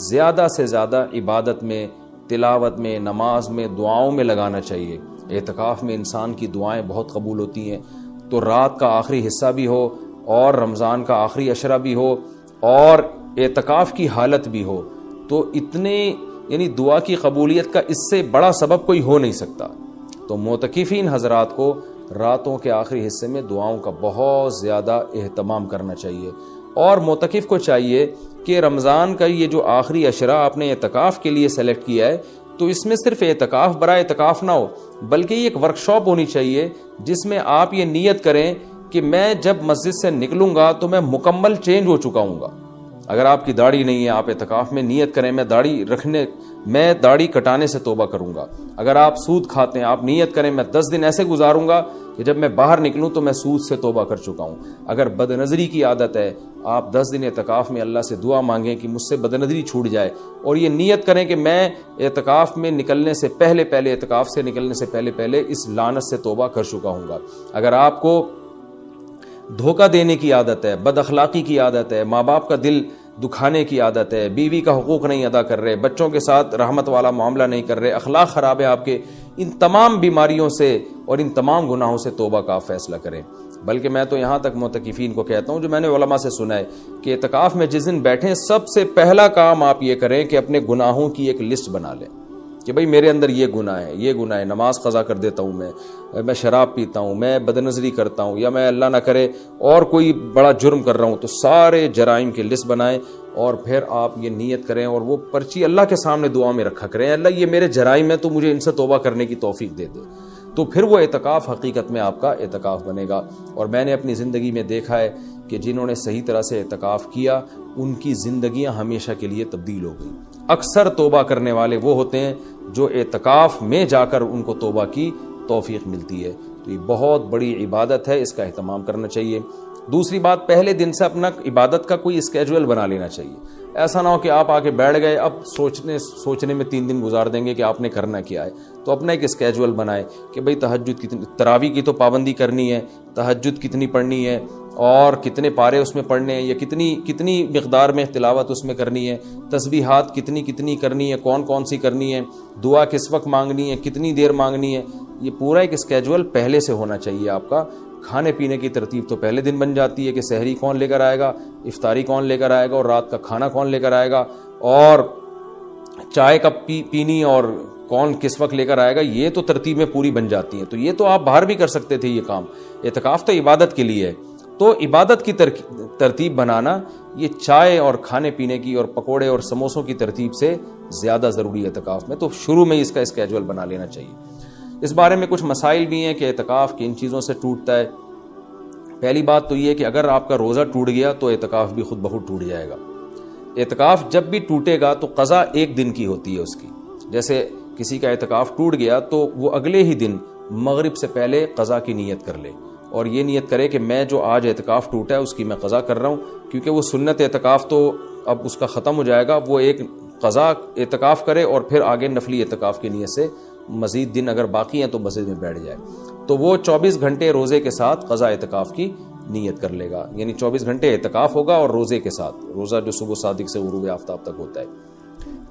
زیادہ سے زیادہ عبادت میں، تلاوت میں، نماز میں، دعاؤں میں لگانا چاہیے۔ اعتکاف میں انسان کی دعائیں بہت قبول ہوتی ہیں، تو رات کا آخری حصہ بھی ہو اور رمضان کا آخری عشرہ بھی ہو اور اعتکاف کی حالت بھی ہو، تو اتنے یعنی دعا کی قبولیت کا اس سے بڑا سبب کوئی ہو نہیں سکتا۔ تو معتکفین حضرات کو راتوں کے آخری حصے میں دعاؤں کا بہت زیادہ اہتمام کرنا چاہیے، اور معتکف کو چاہیے کہ رمضان کا یہ جو آخری عشرہ آپ نے اعتکاف کے لیے سلیکٹ کیا ہے، تو اس میں صرف اعتکاف برائے اعتکاف نہ ہو، بلکہ یہ ایک ورکشاپ ہونی چاہیے جس میں آپ یہ نیت کریں کہ میں جب مسجد سے نکلوں گا تو میں مکمل چینج ہو چکا ہوں گا۔ اگر آپ کی داڑھی نہیں ہے، آپ اعتکاف میں نیت کریں میں داڑھی کٹانے سے توبہ کروں گا۔ اگر آپ سود کھاتے ہیں، آپ نیت کریں میں 10 دن ایسے گزاروں گا کہ جب میں باہر نکلوں تو میں سود سے توبہ کر چکا ہوں۔ اگر بد نظری کی عادت ہے، آپ 10 دن اعتکاف میں اللہ سے دعا مانگیں کہ مجھ سے بد نظری چھوٹ جائے، اور یہ نیت کریں کہ میں اعتکاف میں نکلنے سے پہلے اعتکاف سے نکلنے سے پہلے اس لعنت سے توبہ کر چکا ہوں گا۔ اگر آپ کو دھوکہ دینے کی عادت ہے، بد اخلاقی کی عادت ہے، ماں باپ کا دل دکھانے کی عادت ہے، بیوی کا حقوق نہیں ادا کر رہے، بچوں کے ساتھ رحمت والا معاملہ نہیں کر رہے، اخلاق خراب ہے آپ کے، ان تمام بیماریوں سے اور ان تمام گناہوں سے توبہ کا فیصلہ کریں۔ بلکہ میں تو یہاں تک معتکفین کو کہتا ہوں، جو میں نے علماء سے سنا ہے، کہ اعتکاف میں جس دن بیٹھیں سب سے پہلا کام آپ یہ کریں کہ اپنے گناہوں کی ایک لسٹ بنا لیں کہ بھئی میرے اندر یہ گناہ ہے، نماز قضا کر دیتا ہوں، میں شراب پیتا ہوں، میں بد نظری کرتا ہوں، یا میں اللہ نہ کرے اور کوئی بڑا جرم کر رہا ہوں، تو سارے جرائم کی لسٹ بنائیں، اور پھر آپ یہ نیت کریں اور وہ پرچی اللہ کے سامنے دعا میں رکھا کریں، اللہ یہ میرے جرائم ہیں تو مجھے ان سے توبہ کرنے کی توفیق دے دے، تو پھر وہ اعتکاف حقیقت میں آپ کا اعتکاف بنے گا۔ اور میں نے اپنی زندگی میں دیکھا ہے کہ جنہوں نے صحیح طرح سے اعتکاف کیا ان کی زندگیاں ہمیشہ کے لیے تبدیل ہو گئی۔ اکثر توبہ کرنے والے وہ ہوتے ہیں جو اعتکاف میں جا کر ان کو توبہ کی توفیق ملتی ہے۔ تو یہ بہت بڑی عبادت ہے، اس کا اہتمام کرنا چاہیے۔ دوسری بات، پہلے دن سے اپنا عبادت کا کوئی اسکیجول بنا لینا چاہیے۔ ایسا نہ ہو کہ آپ آ کے بیٹھ گئے، اب سوچنے میں 3 دن گزار دیں گے کہ آپ نے کرنا کیا ہے۔ تو اپنا ایک اسکیجول بنائے کہ بھئی تہجد کتنی، تراویح کی تو پابندی کرنی ہے، تہجد کتنی پڑھنی ہے اور کتنے پارے اس میں پڑھنے ہیں، یا کتنی مقدار میں تلاوت اس میں کرنی ہے، تسبیحات کتنی کرنی ہے، کون سی کرنی ہے، دعا کس وقت مانگنی ہے، کتنی دیر مانگنی ہے، یہ پورا ایک اسکیجول پہلے سے ہونا چاہیے آپ کا۔ کھانے پینے کی ترتیب تو پہلے دن بن جاتی ہے کہ سحری کون لے کر آئے گا، افطاری کون لے کر آئے گا، اور رات کا کھانا کون لے کر آئے گا، اور چائے کب پینی اور کون کس وقت لے کر آئے گا، یہ تو ترتیبیں پوری بن جاتی ہیں۔ تو یہ تو آپ باہر بھی کر سکتے تھے یہ کام، اعتکاف تو عبادت کے لیے ہے، تو عبادت کی ترتیب بنانا یہ چائے اور کھانے پینے کی اور پکوڑے اور سموسوں کی ترتیب سے زیادہ ضروری ہے اعتکاف میں۔ تو شروع میں اس کا اسکیجول بنا لینا چاہیے۔ اس بارے میں کچھ مسائل بھی ہیں کہ اعتکاف کن چیزوں سے ٹوٹتا ہے۔ پہلی بات تو یہ کہ اگر آپ کا روزہ ٹوٹ گیا تو اعتکاف بھی خود بخود ٹوٹ جائے گا۔ اعتکاف جب بھی ٹوٹے گا تو قضا 1 دن کی ہوتی ہے اس کی۔ جیسے کسی کا اعتکاف ٹوٹ گیا تو وہ اگلے ہی دن مغرب سے پہلے قضا کی نیت کر لے، اور یہ نیت کرے کہ میں جو آج اعتکاف ٹوٹا ہے اس کی میں قضا کر رہا ہوں، کیونکہ وہ سنت اعتکاف تو اب اس کا ختم ہو جائے گا۔ وہ ایک قضا اعتکاف کرے اور پھر آگے نفلی اعتکاف کی نیت سے مزید دن اگر باقی ہیں تو مسجد میں بیٹھ جائے، تو وہ 24 گھنٹے روزے کے ساتھ قضا اعتکاف کی نیت کر لے گا، یعنی 24 گھنٹے اعتکاف ہوگا اور روزے کے ساتھ، روزہ جو صبح صادق سے غروب آفتاب تک ہوتا ہے۔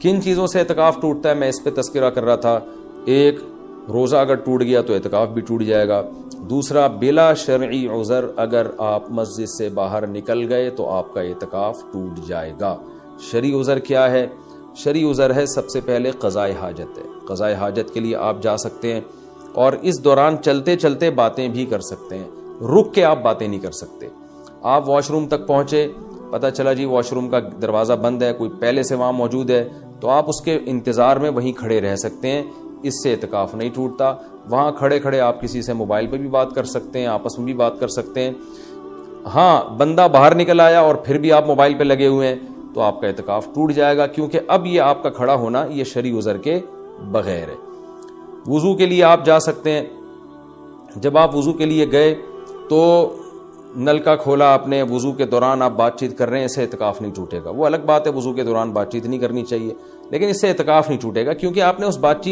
کن چیزوں سے اعتکاف ٹوٹتا ہے میں اس پہ تذکرہ کر رہا تھا۔ ایک، روزہ اگر ٹوٹ گیا تو اعتکاف بھی ٹوٹ جائے گا۔ دوسرا، بلا شرعی عذر اگر آپ مسجد سے باہر نکل گئے تو آپ کا اعتکاف ٹوٹ جائے گا۔ شرعی عذر کیا ہے؟ شرعی عذر ہے سب سے پہلے قضاء حاجت ہے۔ قضاء حاجت کے لیے آپ جا سکتے ہیں اور اس دوران چلتے چلتے باتیں بھی کر سکتے ہیں، رک کے آپ باتیں نہیں کر سکتے۔ آپ واش روم تک پہنچے، پتہ چلا جی واش روم کا دروازہ بند ہے، کوئی پہلے سے وہاں موجود ہے، تو آپ اس کے انتظار میں وہیں کھڑے رہ سکتے ہیں، اس سے اعتکاف نہیں ٹوٹتا۔ وہاں کھڑے کھڑے آپ کسی سے موبائل پہ بھی بات کر سکتے ہیں، آپس میں بھی بات کر سکتے ہیں۔ ہاں، بندہ باہر نکل آیا اور پھر بھی آپ موبائل پہ لگے ہوئے ہیں تو آپ کا اعتکاف ٹوٹ جائے گا، کیونکہ اب یہ آپ کا کھڑا ہونا یہ شرعی عذر کے بغیر ہے۔ وضو کے لیے آپ جا سکتے ہیں، جب آپ وضو کے لیے گئے تو نل کا کھولا آپ نے، وضو کے دوران آپ بات چیت کر رہے ہیں، اس سے اعتکاف نہیں ٹوٹے گا۔ وہ الگ بات ہے وضو کے دوران بات چیت نہیں کرنی چاہیے، لیکن اس سے اعتکاف نہیں ٹوٹے گا، کیونکہ آپ نے اس بات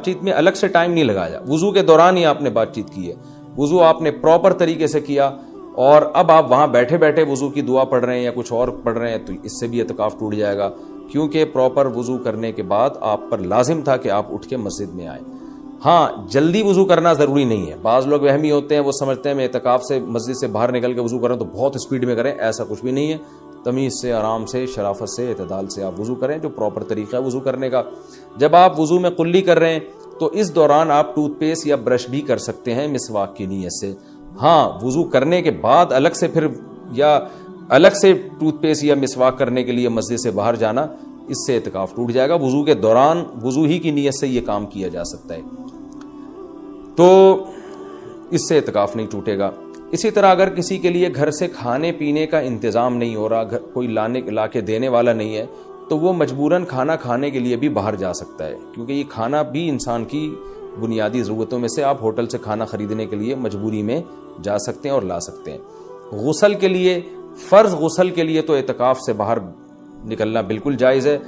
چیت میں الگ سے ٹائم نہیں لگایا، وضو کے دوران ہی آپ نے بات چیت کی ہے، وضو آپ نے پراپر طریقے سے کیا، اور اب آپ وہاں بیٹھے بیٹھے وضو کی دعا پڑھ رہے ہیں یا کچھ اور پڑھ رہے ہیں تو اس سے بھی اعتکاف ٹوٹ جائے گا۔ کیونکہ پراپر وضو کرنے کے بعد آپ پر لازم تھا کہ آپ اٹھ کے مسجد میں آئیں. ہاں جلدی وضو کرنا ضروری نہیں ہے. بعض لوگ وہمی ہوتے ہیں, وہ سمجھتے ہیں میں اعتکاف سے مسجد سے باہر نکل کے وضو کروں تو بہت اسپیڈ میں کریں. ایسا کچھ بھی نہیں ہے. تمیز سے, آرام سے, شرافت سے, اعتدال سے آپ وضو کریں, جو پراپر طریقہ ہے وضو کرنے کا. جب آپ وضو میں قلی کر رہے ہیں تو اس دوران آپ ٹوتھ پیسٹ یا برش بھی کر سکتے ہیں مسواک کی نیت سے. ہاں وضو کرنے کے بعد الگ سے پھر یا الگ سے ٹوتھ پیسٹ یا مسواک کرنے کے لیے مسجد سے باہر جانا, اس سے اعتکاف ٹوٹ جائے گا. وضو کے دوران وضو ہی کی نیت سے یہ کام کیا جا سکتا ہے, تو اس سے اعتکاف نہیں ٹوٹے گا. اسی طرح اگر کسی کے لیے گھر سے کھانے پینے کا انتظام نہیں ہو رہا, کوئی لا کے دینے والا نہیں ہے, تو وہ مجبوراً کھانا کھانے کے لیے بھی باہر جا سکتا ہے, کیونکہ یہ کھانا بھی انسان کی بنیادی ضرورتوں میں سے. آپ ہوٹل سے کھانا خریدنے کے لیے مجبوری میں جا سکتے ہیں اور لا سکتے ہیں. غسل کے لیے, فرض غسل کے لیے تو اعتکاف سے باہر نکلنا بالکل جائز ہے.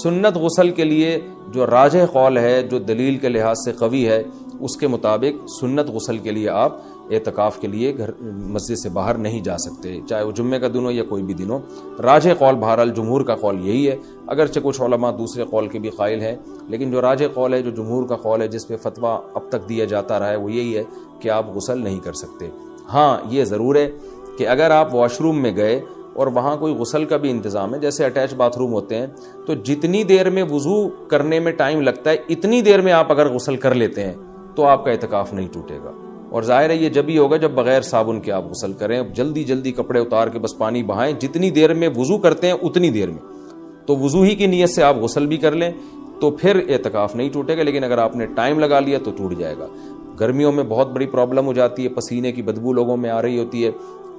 سنت غسل کے لیے جو راجح قول ہے, جو دلیل کے لحاظ سے قوی ہے, اس کے مطابق سنت غسل کے لیے آپ اعتکاف کے لیے گھر مسجد سے باہر نہیں جا سکتے, چاہے وہ جمعے کا دن ہو یا کوئی بھی دن ہو. راجح قول بہرحال جمہور کا قول یہی ہے, اگرچہ کچھ علماء دوسرے قول کے بھی قائل ہیں, لیکن جو راجح قول ہے, جو جمہور کا قول ہے, جس پہ فتویٰ اب تک دیا جاتا رہا ہے, وہ یہی ہے کہ آپ غسل نہیں کر سکتے. ہاں یہ ضرور ہے کہ اگر آپ واش روم میں گئے اور وہاں کوئی غسل کا بھی انتظام ہے, جیسے اٹیچ باتھ روم ہوتے ہیں, تو جتنی دیر میں وضو کرنے میں ٹائم لگتا ہے اتنی دیر میں آپ اگر غسل کر لیتے ہیں تو آپ کا اعتکاف نہیں ٹوٹے گا. اور ظاہر ہے یہ جب ہی ہوگا جب بغیر صابن کے آپ غسل کریں, جلدی جلدی کپڑے اتار کے بس پانی بہائیں, جتنی دیر میں وضو کرتے ہیں اتنی دیر میں, تو وضو ہی کی نیت سے آپ غسل بھی کر لیں تو پھر اعتکاف نہیں ٹوٹے گا. لیکن اگر آپ نے ٹائم لگا لیا تو ٹوٹ جائے گا. گرمیوں میں بہت بڑی پرابلم ہو جاتی ہے, پسینے کی بدبو لوگوں میں آ رہی ہوتی ہے,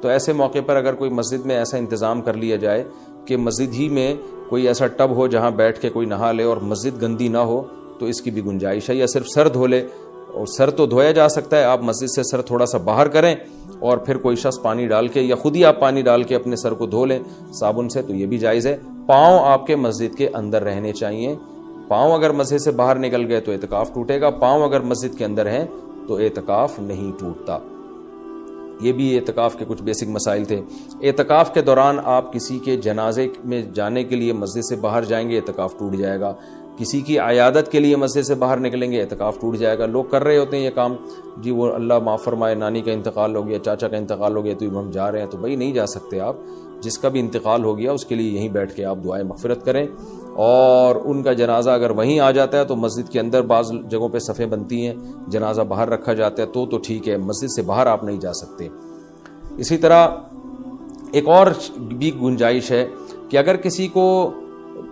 تو ایسے موقع پر اگر کوئی مسجد میں ایسا انتظام کر لیا جائے کہ مسجد ہی میں کوئی ایسا ٹب ہو جہاں بیٹھ کے کوئی نہا لے اور مسجد گندی نہ ہو, تو اس کی بھی گنجائش ہے. یا صرف سر دھو لے, اور سر تو دھویا جا سکتا ہے, آپ مسجد سے سر تھوڑا سا باہر کریں اور پھر کوئی شخص پانی ڈال کے یا خود ہی آپ پانی ڈال کے اپنے سر کو دھو لیں صابن سے, تو یہ بھی جائز ہے. پاؤں آپ کے مسجد کے اندر رہنے چاہیے. پاؤں اگر مسجد سے باہر نکل گئے تو اعتکاف ٹوٹے گا, پاؤں اگر مسجد کے اندر ہیں تو اعتکاف نہیں ٹوٹتا. یہ بھی اعتکاف کے کچھ بیسک مسائل تھے. اعتکاف کے دوران آپ کسی کے جنازے میں جانے کے لیے مسجد سے باہر جائیں گے, اعتکاف ٹوٹ جائے گا. کسی کی عیادت کے لیے مسجد سے باہر نکلیں گے, اعتکاف ٹوٹ جائے گا. لوگ کر رہے ہوتے ہیں یہ کام, جی وہ اللہ معاف فرمائے نانی کا انتقال ہو گیا, چاچا کا انتقال ہو گیا, تو ہم جا رہے ہیں. تو بھائی نہیں جا سکتے آپ. جس کا بھی انتقال ہو گیا اس کے لیے یہیں بیٹھ کے آپ دعائیں مغفرت کریں, اور ان کا جنازہ اگر وہیں آ جاتا ہے تو مسجد کے اندر بعض جگہوں پہ صفیں بنتی ہیں, جنازہ باہر رکھا جاتا ہے تو ٹھیک ہے, مسجد سے باہر آپ نہیں جا سکتے. اسی طرح ایک اور بھی گنجائش ہے کہ اگر کسی کو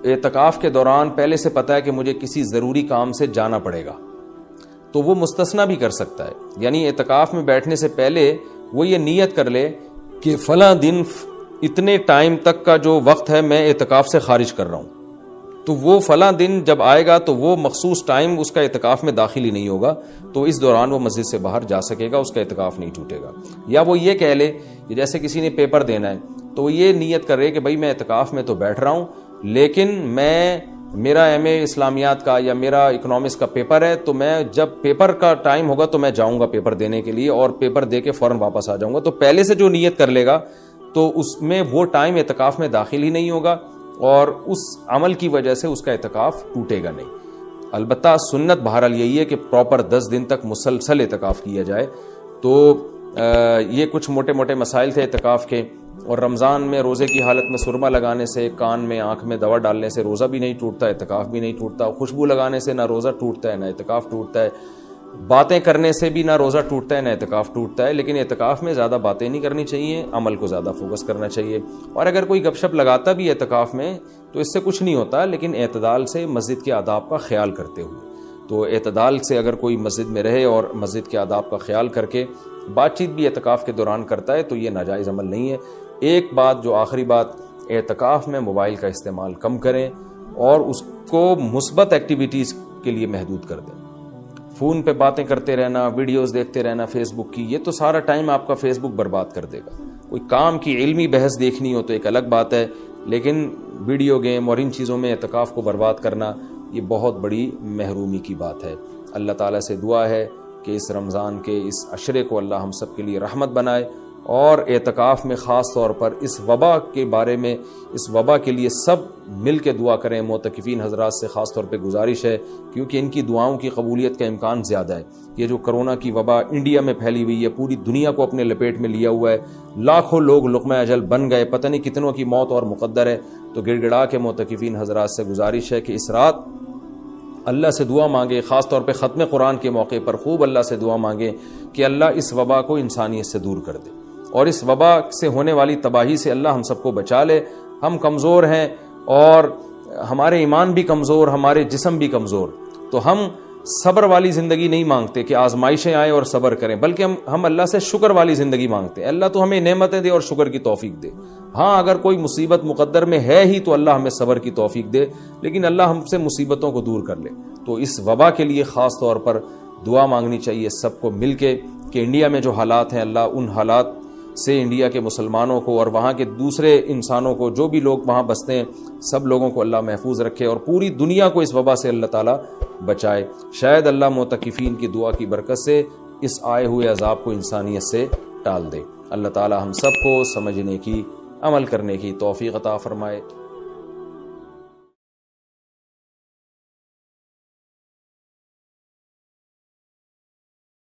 اعتکاف کے دوران پہلے سے پتہ ہے کہ مجھے کسی ضروری کام سے جانا پڑے گا, تو وہ مستثنا بھی کر سکتا ہے. یعنی اعتکاف میں بیٹھنے سے پہلے وہ یہ نیت کر لے کہ فلاں دن اتنے ٹائم تک کا جو وقت ہے میں اعتکاف سے خارج کر رہا ہوں, تو وہ فلاں دن جب آئے گا تو وہ مخصوص ٹائم اس کا اعتکاف میں داخل ہی نہیں ہوگا, تو اس دوران وہ مسجد سے باہر جا سکے گا, اس کا اعتکاف نہیں ٹوٹے گا. یا وہ یہ کہہ لے کہ جیسے کسی نے پیپر دینا ہے تو وہ یہ نیت کر رہے کہ بھائی میں اعتکاف میں تو بیٹھ رہا ہوں, لیکن میرا ایم اے اسلامیات کا یا میرا اکنامکس کا پیپر ہے, تو میں جب پیپر کا ٹائم ہوگا تو میں جاؤں گا پیپر دینے کے لیے, اور پیپر دے کے فوراً واپس آ جاؤں گا. تو پہلے سے جو نیت کر لے گا تو اس میں وہ ٹائم اعتکاف میں داخل ہی نہیں ہوگا, اور اس عمل کی وجہ سے اس کا اعتکاف ٹوٹے گا نہیں. البتہ سنت بہرحال یہی ہے کہ پراپر 10 دن تک مسلسل اعتکاف کیا جائے. تو یہ کچھ موٹے موٹے مسائل تھے اعتکاف کے. اور رمضان میں روزے کی حالت میں سرما لگانے سے, کان میں آنکھ میں دوا ڈالنے سے روزہ بھی نہیں ٹوٹتا, اعتکاف بھی نہیں ٹوٹتا. خوشبو لگانے سے نہ روزہ ٹوٹتا ہے نہ اعتکاف ٹوٹتا ہے. باتیں کرنے سے بھی نہ روزہ ٹوٹتا ہے نہ اعتکاف ٹوٹتا ہے. لیکن اعتکاف میں زیادہ باتیں نہیں کرنی چاہیے, عمل کو زیادہ فوکس کرنا چاہیے. اور اگر کوئی گپ شپ لگاتا بھی اعتکاف میں تو اس سے کچھ نہیں ہوتا, لیکن اعتدال سے مسجد کے آداب کا خیال کرتے ہوئے. تو اعتدال سے اگر کوئی مسجد میں رہے اور مسجد کے آداب کا خیال کر کے بات چیت بھی اعتکاف کے دوران کرتا ہے تو یہ ناجائز عمل نہیں ہے. ایک بات, جو آخری بات, اعتکاف میں موبائل کا استعمال کم کریں اور اس کو مثبت ایکٹیویٹیز کے لیے محدود کر دیں. فون پہ باتیں کرتے رہنا, ویڈیوز دیکھتے رہنا فیس بک کی, یہ تو سارا ٹائم آپ کا فیس بک برباد کر دے گا. کوئی کام کی علمی بحث دیکھنی ہو تو ایک الگ بات ہے, لیکن ویڈیو گیم اور ان چیزوں میں اعتکاف کو برباد کرنا یہ بہت بڑی محرومی کی بات ہے. اللہ تعالیٰ سے دعا ہے کہ اس رمضان کے اس عشرے کو اللہ ہم سب کے لیے رحمت بنائے, اور اعتکاف میں خاص طور پر اس وبا کے بارے میں، اس وبا کے لیے سب مل کے دعا کریں۔ معتکفین حضرات سے خاص طور پہ گزارش ہے، کیونکہ ان کی دعاؤں کی قبولیت کا امکان زیادہ ہے۔ یہ جو کرونا کی وبا انڈیا میں پھیلی ہوئی ہے، پوری دنیا کو اپنے لپیٹ میں لیا ہوا ہے، لاکھوں لوگ لقمہ اجل بن گئے، پتہ نہیں کتنوں کی موت اور مقدر ہے۔ تو گڑ گڑا کے معتکفین حضرات سے گزارش ہے کہ اس رات اللہ سے دعا مانگے، خاص طور پہ ختم قرآن کے موقع پر خوب اللہ سے دعا مانگیں کہ اللہ اس وبا کو انسانیت سے دور کر دے، اور اس وبا سے ہونے والی تباہی سے اللہ ہم سب کو بچا لے۔ ہم کمزور ہیں اور ہمارے ایمان بھی کمزور، ہمارے جسم بھی کمزور، تو ہم صبر والی زندگی نہیں مانگتے کہ آزمائشیں آئیں اور صبر کریں، بلکہ ہم اللہ سے شکر والی زندگی مانگتے ہیں۔ اللہ تو ہمیں نعمتیں دے اور شکر کی توفیق دے۔ ہاں اگر کوئی مصیبت مقدر میں ہے ہی تو اللہ ہمیں صبر کی توفیق دے، لیکن اللہ ہم سے مصیبتوں کو دور کر لے۔ تو اس وبا کے لیے خاص طور پر دعا مانگنی چاہیے سب کو مل کے کہ انڈیا میں جو حالات ہیں، اللہ ان حالات سے انڈیا کے مسلمانوں کو اور وہاں کے دوسرے انسانوں کو، جو بھی لوگ وہاں بستے ہیں، سب لوگوں کو اللہ محفوظ رکھے اور پوری دنیا کو اس وبا سے اللہ تعالیٰ بچائے۔ شاید اللہ معتکفین کی دعا کی برکت سے اس آئے ہوئے عذاب کو انسانیت سے ٹال دے۔ اللہ تعالیٰ ہم سب کو سمجھنے کی، عمل کرنے کی توفیق عطا فرمائے۔